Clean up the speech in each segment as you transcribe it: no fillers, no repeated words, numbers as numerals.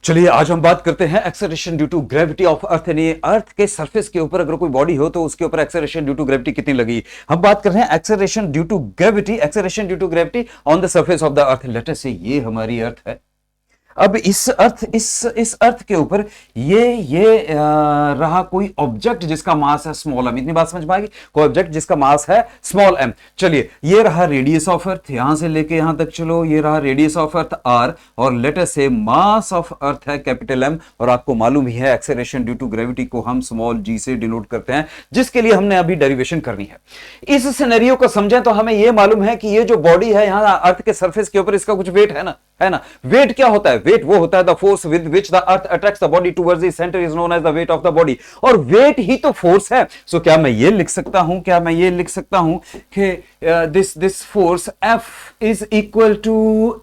चलिए आज हम बात करते हैं acceleration due to gravity of earth, यानी अर्थ के सरफेस के ऊपर अगर कोई बॉडी हो तो उसके ऊपर एक्सेलरेशन ड्यू टू ग्रेविटी कितनी लगी। हम बात कर रहे हैं acceleration due to gravity, acceleration due to gravity on the surface of the earth. Let us say ये हमारी अर्थ है। अब इस अर्थ के ऊपर ये रहा कोई ऑब्जेक्ट जिसका मास है स्मॉल एम। इतनी बात समझ में आएगी? कोई ऑब्जेक्ट जिसका मास है स्मॉल एम। चलिए ये रहा रेडियस ऑफ अर्थ, यहां से लेके यहां तक चलो, ये रहा रेडियस ऑफ अर्थ आर, और लेट अस से मास ऑफ अर्थ है कैपिटल एम। और आपको मालूम ही है एक्सेलरेशन ड्यू टू ग्रेविटी को हम स्मॉल जी से डिनोट करते हैं, जिसके लिए हमने अभी डेरिवेशन करनी है। इस सिनेरियो को समझें तो हमें यह मालूम है कि ये जो बॉडी है यहां अर्थ के सरफेस के ऊपर, इसका कुछ वेट है ना। वेट क्या होता है? वेट वो होता है the force with which the earth attracts the body towards the centre is known as the weight of the body. और वेट ही तो फोर्स है। सो क्या मैं ये लिख सकता हूं कि this force F is equal to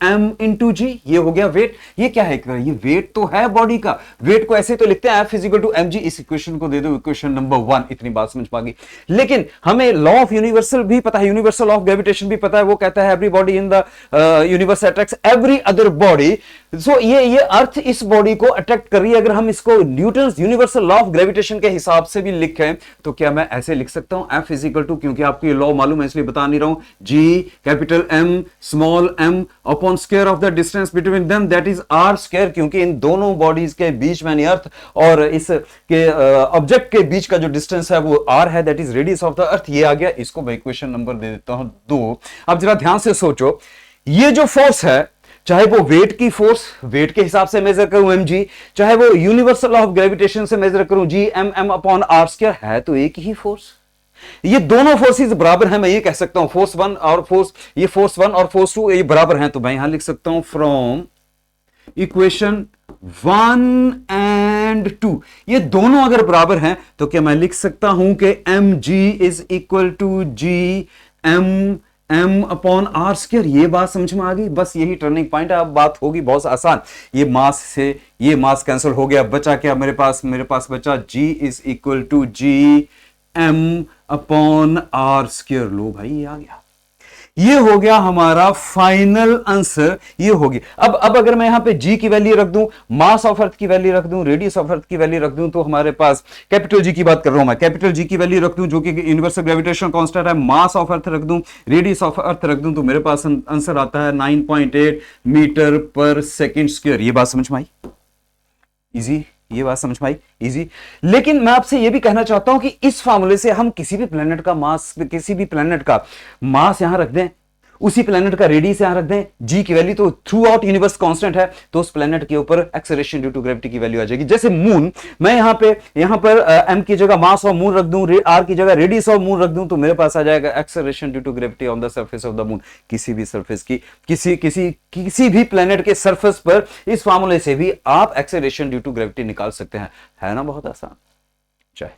m into G? ये हो गया वेट। ये क्या है? ये वेट तो है बॉडी का। वेट को ऐसे तो लिखते हैं F is equal to mg। इस इक्वेशन को दे दो इक्वेशन नंबर 1। इतनी बात समझ पाएगी। लेकिन हमें लॉ ऑफ यूनिवर्सल भी पता है, यूनिवर्सल ऑफ ग्रेविटेशन भी पता है। वो कहता है every body in the universe attracts every other body. So ये अर्थ इस बॉडी को अट्रैक्ट कर रही है। अगर हम इसको Newton's universal law of gravitation के हिसाब से भी लिखें तो क्या मैं ऐसे लिख सकता हूं F इज इक्वल टू, क्योंकि आपको ये लॉ मालूम है इसलिए बता नहीं रहा हूं, G capital M small m upon square of the distance between them that is r square. क्योंकि इन दोनों बॉडीज के बीच में अर्थ और इस के ऑब्जेक्ट के बीच का जो डिस्टेंस है वो r है, that is radius of the अर्थ। ये आ गया। इसको मैं इक्वेशन नंबर दे देता हूं 2। अब जरा ध्यान से सोचो, ये जो फोर्स है, चाहे वो वेट की फोर्स, वेट के हिसाब से मेजर करूं mg, चाहे वो यूनिवर्सल ऑफ ग्रेविटेशन से मेजर करूं G m upon r square, है तो एक ही फोर्स। ये दोनों फोर्सेस बराबर हैं। मैं ये कह सकता हूं फोर्स 1 और फोर्स 1 और फोर्स 2 ये बराबर हैं। तो मैं यहां लिख सकता हूं फ्रॉम इक्वेशन 1 एंड 2, ये दोनों अगर बराबर हैं तो क्या मैं लिख सकता हूं कि mg is equal to G m upon R square. ये बात समझ में आ गई? बस यही टर्निंग पॉइंट है। अब बात होगी बहुत आसान। ये मास से ये मास कैंसिल हो गया, बचा क्या मेरे पास बचा G is equal to G m upon R square. लो भाई ये आ गया। ये हो गया हमारा फाइनल आंसर। ये होगी। अब अगर मैं यहां पे G की वैल्यू रख दूं, मास ऑफ अर्थ की वैल्यू रख दूं, रेडियस ऑफ अर्थ की वैल्यू रख दूं, तो हमारे पास कैपिटल G की बात कर रहा हूं मैं, कैपिटल G की वैल्यू रख दूं जो कि यूनिवर्सल ग्रेविटेशन कांस्टेंट है, मास ऑफ अर्थ रख दूं, रेडियस ऑफ अर्थ रख दूं, तो मेरे पास आंसर आता है 9.8 मीटर पर सेकेंड स्क्वायर। ये बात समझ में आई? इजी। ये बात समझ में आई? इजी। लेकिन मैं आपसे यह भी कहना चाहता हूं कि इस फार्मूले से हम किसी भी प्लेनेट का मास यहां रख दें, उसी प्लेनेट का रेडियस यहां रख दें, जी की वैल्यू तो थ्रू आउट यूनिवर्स कांस्टेंट है, तो उस प्लेनेट के ऊपर एक्सेलरेशन ड्यू टू ग्रेविटी की वैल्यू आ जाएगी। जैसे मून, मैं यहां पर एम की जगह मास ऑफ मून रख दूं, आर की जगह रेडियस ऑफ मून रख दूं, तो मेरे पास आ जाएगा acceleration due to gravity on the surface of the moon. किसी भी सरफेस की किसी भी प्लेनेट के सरफेस पर इस फार्मूले से भी आप एक्सेलरेशन ड्यू टू ग्रेविटी निकाल सकते हैं। है ना बहुत आसान? चाहे